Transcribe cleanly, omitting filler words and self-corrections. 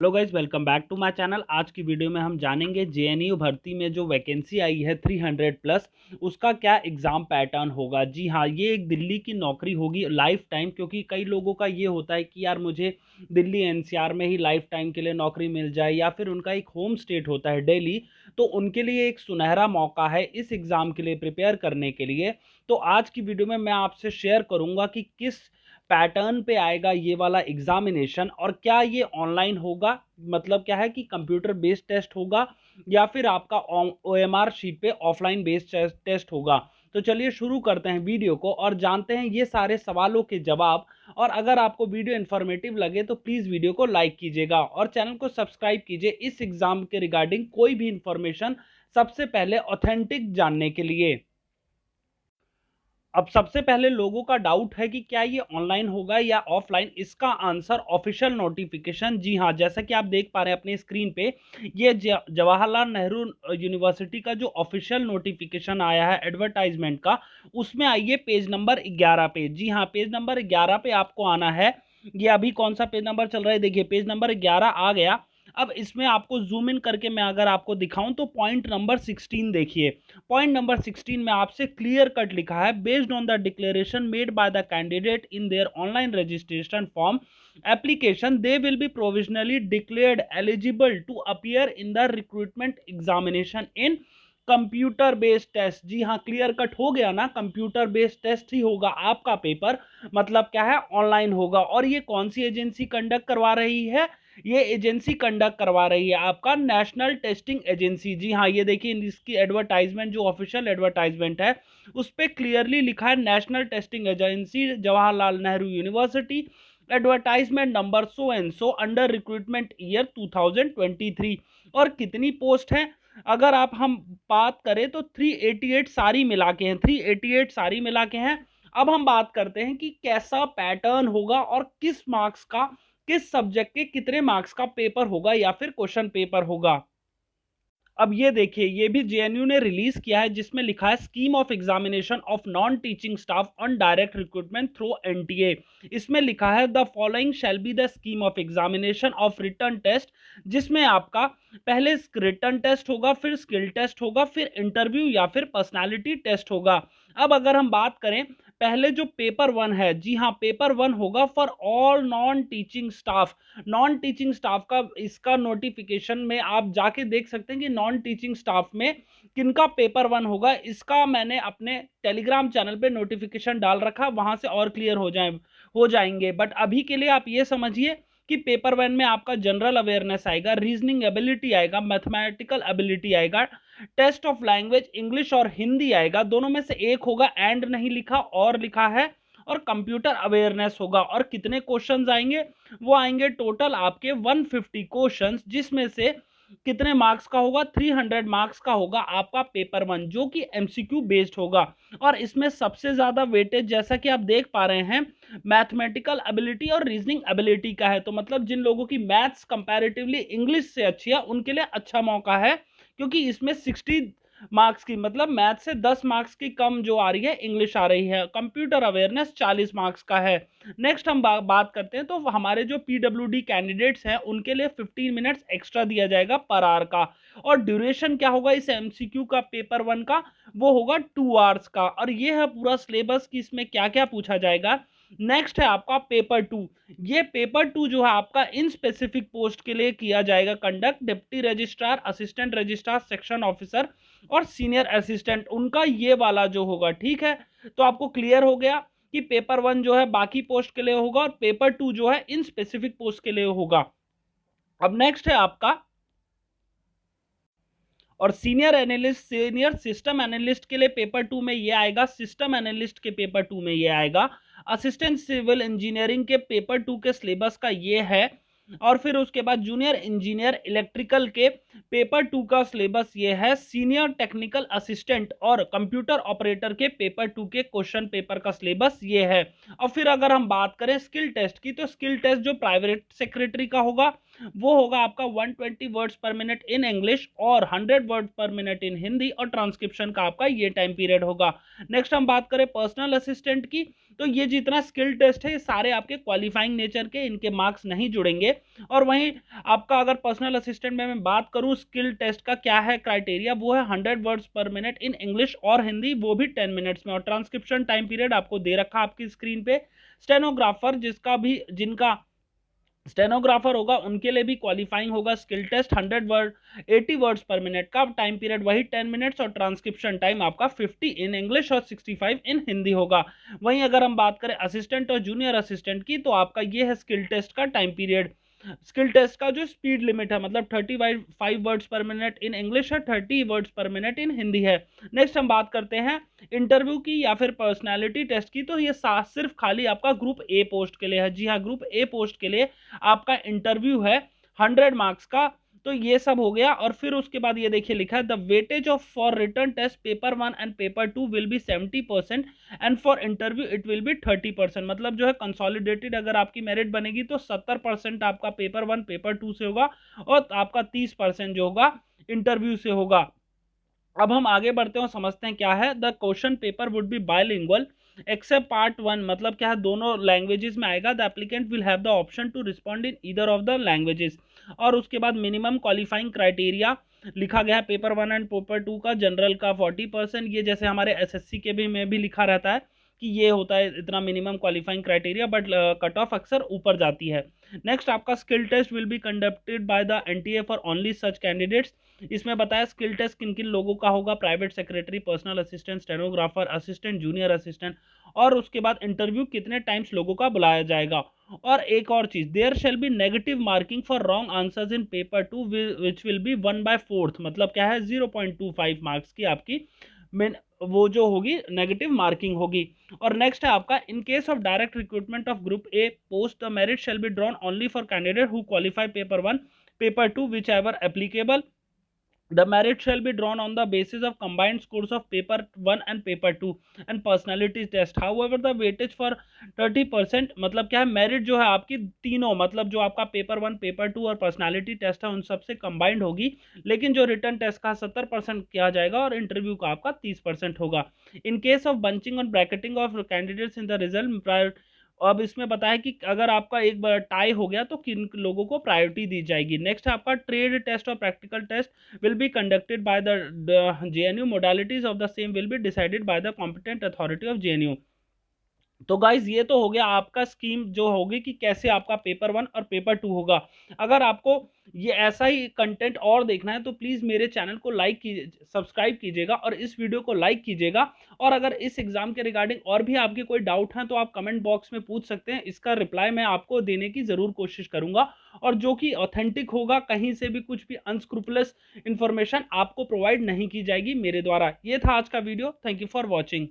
Hello guys, welcome back to my channel. आज की video में हम जानेंगे जेएनयू भर्ती में जो वैकेंसी आई है 300 प्लस, उसका क्या एग्ज़ाम पैटर्न होगा। जी हाँ, ये एक दिल्ली की नौकरी होगी लाइफ टाइम, क्योंकि कई लोगों का ये होता है कि यार मुझे दिल्ली एनसीआर में ही लाइफ टाइम के लिए नौकरी मिल जाए, या फिर उनका एक होम स्टेट होता है दिल्ली, तो उनके लिए एक सुनहरा मौका है इस एग्ज़ाम के लिए प्रिपेयर करने के लिए। तो आज की वीडियो में मैं आपसे शेयर करूँगा कि किस पैटर्न पे आएगा ये वाला एग्जामिनेशन, और क्या ये ऑनलाइन होगा, मतलब क्या है कि कंप्यूटर बेस्ड टेस्ट होगा, या फिर आपका ओएमआर शीट पे ऑफलाइन बेस्ड टेस्ट होगा। तो चलिए शुरू करते हैं वीडियो को और जानते हैं ये सारे सवालों के जवाब। और अगर आपको वीडियो इन्फॉर्मेटिव लगे तो प्लीज़ वीडियो को लाइक कीजिएगा और चैनल को सब्सक्राइब कीजिए इस एग्ज़ाम के रिगार्डिंग कोई भी इंफॉर्मेशन सबसे पहले ऑथेंटिक जानने के लिए। अब सबसे पहले लोगों का डाउट है कि क्या ये ऑनलाइन होगा या ऑफलाइन। इसका आंसर ऑफिशियल नोटिफिकेशन। जी हाँ, जैसा कि आप देख पा रहे हैं अपनी स्क्रीन पे, ये जवाहरलाल नेहरू यूनिवर्सिटी का जो ऑफिशियल नोटिफिकेशन आया है एडवर्टाइजमेंट का, उसमें आइए पेज नंबर 11 पे। जी हाँ, पेज नंबर 11 पे आपको आना है। ये अभी कौन सा पेज नंबर चल रहा है, देखिए पेज नंबर 11 आ गया। अब इसमें आपको जूम इन करके मैं अगर आपको दिखाऊं तो पॉइंट नंबर 16 देखिए। पॉइंट नंबर 16 में आपसे क्लियर कट लिखा है, based on the declaration made by the candidate in their online registration form application, they will be provisionally declared eligible to appear in the recruitment examination in computer based test. जी हाँ, clear cut हो गया ना, computer based test ही होगा आपका paper. मतलब क्या है, ऑनलाइन होगा। और ये कौन सी एजेंसी कंडक्ट करवा रही है? ये एजेंसी कंडक्ट करवा रही है आपका नेशनल टेस्टिंग एजेंसी। जी हाँ, ये देखिए इसकी एडवर्टाइजमेंट जो ऑफिशियल एडवर्टाइजमेंट है उस पर क्लियरली लिखा है national testing agency Jawaharlal Nehru university, advertisement number so and so, under recruitment year 2023। और कितनी पोस्ट है अगर आप हम बात करें तो 388 सारी मिला के हैं, 388 सारी मिला के हैं। अब हम बात करते हैं कि कैसा पैटर्न होगा और किस मार्क्स का, किस सब्जेक्ट के कितने मार्क्स का पेपर होगा या फिर क्वेश्चन पेपर होगा। अब ये देखिए, ये भी जेएनयू ने रिलीज किया है, जिसमें लिखा है scheme of examination of non teaching staff on direct recruitment through NTA. इसमें लिखा है the following shall be the scheme of examination of written test, जिसमें आपका पहले रिटर्न टेस्ट होगा, फिर स्किल टेस्ट होगा, फिर इंटरव्यू या फिर पर्सनालिटी टेस्ट होगा। अब अगर हम बात करें पहले जो पेपर वन है, जी हाँ, पेपर वन होगा for all non teaching staff. Non teaching staff का इसका नोटिफिकेशन में आप जाके देख सकते हैं कि नॉन टीचिंग स्टाफ में किनका पेपर वन होगा। इसका मैंने अपने टेलीग्राम चैनल पे नोटिफिकेशन डाल रखा, वहां से और क्लियर हो जाएंगे। बट अभी के लिए आप ये समझिए कि पेपर वन में आपका जनरल अवेयरनेस आएगा, रीजनिंग एबिलिटी आएगा, मैथमेटिकल एबिलिटी आएगा, टेस्ट ऑफ लैंग्वेज इंग्लिश और हिंदी आएगा। दोनों में से एक होगा, एंड नहीं लिखा और लिखा है, और कंप्यूटर अवेयरनेस होगा। और कितने क्वेश्चंस आएंगे? वो आएंगे टोटल आपके 150 क्वेश्चंस, जिसमें से कितने मार्क्स का होगा? 300 मार्क्स का होगा आपका पेपर वन, जो कि एमसीक्यू बेस्ड होगा। और इसमें सबसे ज्यादा वेटेज, जैसा कि आप देख पा रहे हैं, मैथमेटिकल एबिलिटी और रीजनिंग एबिलिटी का है। तो मतलब जिन लोगों की मैथ्स कंपैरेटिवली इंग्लिश से अच्छी है उनके लिए अच्छा मौका है, क्योंकि इसमें 60 मार्क्स की, मतलब मैथ से 10 मार्क्स की कम जो आ रही है इंग्लिश आ रही है। कंप्यूटर अवेयरनेस 40 मार्क्स का है। नेक्स्ट हम बात करते हैं तो हमारे जो पीडब्ल्यूडी कैंडिडेट्स हैं उनके लिए 15 मिनट्स एक्स्ट्रा दिया जाएगा पर आवर का। और ड्यूरेशन क्या होगा इस एमसीक्यू का पेपर वन का? वो होगा 2 आवर्स का। और ये है पूरा सिलेबस कि इसमें क्या क्या पूछा जाएगा। नेक्स्ट है आपका पेपर टू। ये पेपर टू जो है आपका इन स्पेसिफिक पोस्ट के लिए किया जाएगा conduct, deputy registrar, assistant registrar, section officer और सीनियर असिस्टेंट, उनका ये वाला जो होगा। ठीक है, तो आपको क्लियर हो गया कि पेपर वन जो है बाकी पोस्ट के लिए होगा और पेपर टू जो है इन स्पेसिफिक पोस्ट के लिए होगा। अब नेक्स्ट है आपका, और senior analyst, senior system analyst के लिए पेपर टू में ये आएगा, सिस्टम एनालिस्ट के पेपर टू में ये आएगा, असिस्टेंट सिविल इंजीनियरिंग के पेपर टू के सिलेबस का ये है। और फिर उसके बाद जूनियर इंजीनियर इलेक्ट्रिकल के पेपर टू का सिलेबस ये है, सीनियर टेक्निकल असिस्टेंट और कंप्यूटर ऑपरेटर के पेपर टू के क्वेश्चन पेपर का सिलेबस ये है। और फिर अगर हम बात करें स्किल टेस्ट की, तो स्किल टेस्ट जो प्राइवेट सेक्रेटरी का होगा वो होगा आपका 120 words per minute in English और 100 वर्ड पर मिनट इन हिंदी, और ट्रांसक्रिप्शन का आपका ये टाइम पीरियड होगा। नेक्स्ट हम बात करें पर्सनल असिस्टेंट की, तो ये जितना स्किल टेस्ट है ये सारे आपके क्वालिफाइंग नेचर के, इनके मार्क्स नहीं जुड़ेंगे। और वहीं आपका अगर पर्सनल असिस्टेंट में मैं बात करूं स्किल टेस्ट का क्या है क्राइटेरिया, वो है 100 words per minute in English और हिंदी, वो भी 10 मिनट्स में। और ट्रांसक्रिप्शन टाइम पीरियड आपको दे रखा आपकी स्क्रीन पे। स्टेनोग्राफर जिनका स्टेनोग्राफर होगा उनके लिए भी क्वालिफाइंग होगा skill test, 80 words per minute का टाइम पीरियड वही 10 मिनट्स, और ट्रांसक्रिप्शन टाइम आपका 50 इन इंग्लिश और 65 इन हिंदी होगा। वहीं अगर हम बात करें असिस्टेंट और जूनियर असिस्टेंट की, तो आपका ये है स्किल टेस्ट का टाइम पीरियड। स्किल टेस्ट का जो स्पीड लिमिट है मतलब 35 words per minute in English है, 30 words per minute in Hindi है। नेक्स्ट हम बात करते हैं इंटरव्यू की या फिर पर्सनालिटी टेस्ट की, तो ये सिर्फ खाली आपका ग्रुप ए पोस्ट के लिए है। जी हाँ, ग्रुप ए पोस्ट के लिए आपका इंटरव्यू है 100 मार्क्स का। तो ये सब हो गया, और फिर उसके बाद ये देखिए लिखा है the weightage of for written test paper 1 and paper 2 will be 70% and for interview it will be 30%। मतलब जो है कंसोलिडेटेड अगर आपकी मेरिट बनेगी तो 70% आपका पेपर 1 पेपर 2 से होगा, और आपका 30% जो होगा इंटरव्यू से होगा। अब हम आगे बढ़ते हैं और समझते हैं क्या है। The question paper would be bilingual except part 1, मतलब क्या है दोनों लैंग्वेजेस में आएगा। The applicant will have the option to respond in either of the languages. और उसके बाद मिनिमम क्वालिफाइंग क्राइटेरिया लिखा गया है पेपर 1 एंड पेपर 2 का। जनरल का 40%, ये जैसे हमारे एसएससी के भी में भी लिखा रहता है कि ये होता है इतना minimum qualifying criteria, but cut off अक्सर ऊपर जाती है। नेक्स्ट आपका skill test will be conducted by the NTA for only such candidates. इसमें बताया स्किल टेस्ट किन किन लोगों का होगा, private secretary, personal assistant, stenographer, assistant, junior assistant. और उसके बाद इंटरव्यू कितने टाइम्स लोगों का बुलाया जाएगा। और एक और चीज, there shall be negative marking for wrong answers in paper 2 which will be 1/4, मतलब क्या है 0.25 मार्क्स की आपकी वो जो होगी नेगेटिव मार्किंग होगी। और नेक्स्ट है आपका in case of direct recruitment of group A post the merit shall be drawn only for candidate who qualify paper 1 paper 2 which ever applicable. The merit shall be drawn on the basis of combined scores of paper 1 and paper 2 and personality test. However, the weightage for 30%, मतलब क्या है merit जो है आपकी तीनों, मतलब जो आपका पेपर 1 पेपर 2 और पर्सनालिटी टेस्ट है उन सबसे कंबाइंड होगी, लेकिन जो रिटर्न टेस्ट का 70% किया जाएगा और इंटरव्यू का आपका 30% होगा। इन केस ऑफ बंचिंग और bracketing of candidates in the result prior. अब इसमें बताया कि अगर आपका एक बार टाई हो गया तो किन लोगों को प्रायोरिटी दी जाएगी। नेक्स्ट है आपका ट्रेड टेस्ट और practical test will be conducted by the JNU. Modalities of the same will be decided by the competent authority of JNU. तो गाइज ये तो हो गया आपका स्कीम जो होगी कि कैसे आपका पेपर 1 और पेपर 2 होगा। अगर आपको ये ऐसा ही कंटेंट और देखना है तो प्लीज मेरे चैनल को लाइक कीजिए, सब्सक्राइब कीजिएगा और इस वीडियो को लाइक कीजिएगा। और अगर इस एग्जाम के रिगार्डिंग और भी आपके कोई डाउट हैं तो आप कमेंट बॉक्स में पूछ सकते हैं, इसका रिप्लाई मैं आपको देने की जरूर कोशिश करूंगा, और जो कि ऑथेंटिक होगा, कहीं से भी कुछ भी अनस्क्रूपुलस इंफॉर्मेशन आपको प्रोवाइड नहीं की जाएगी मेरे द्वारा। ये था आज का video, thank you for watching.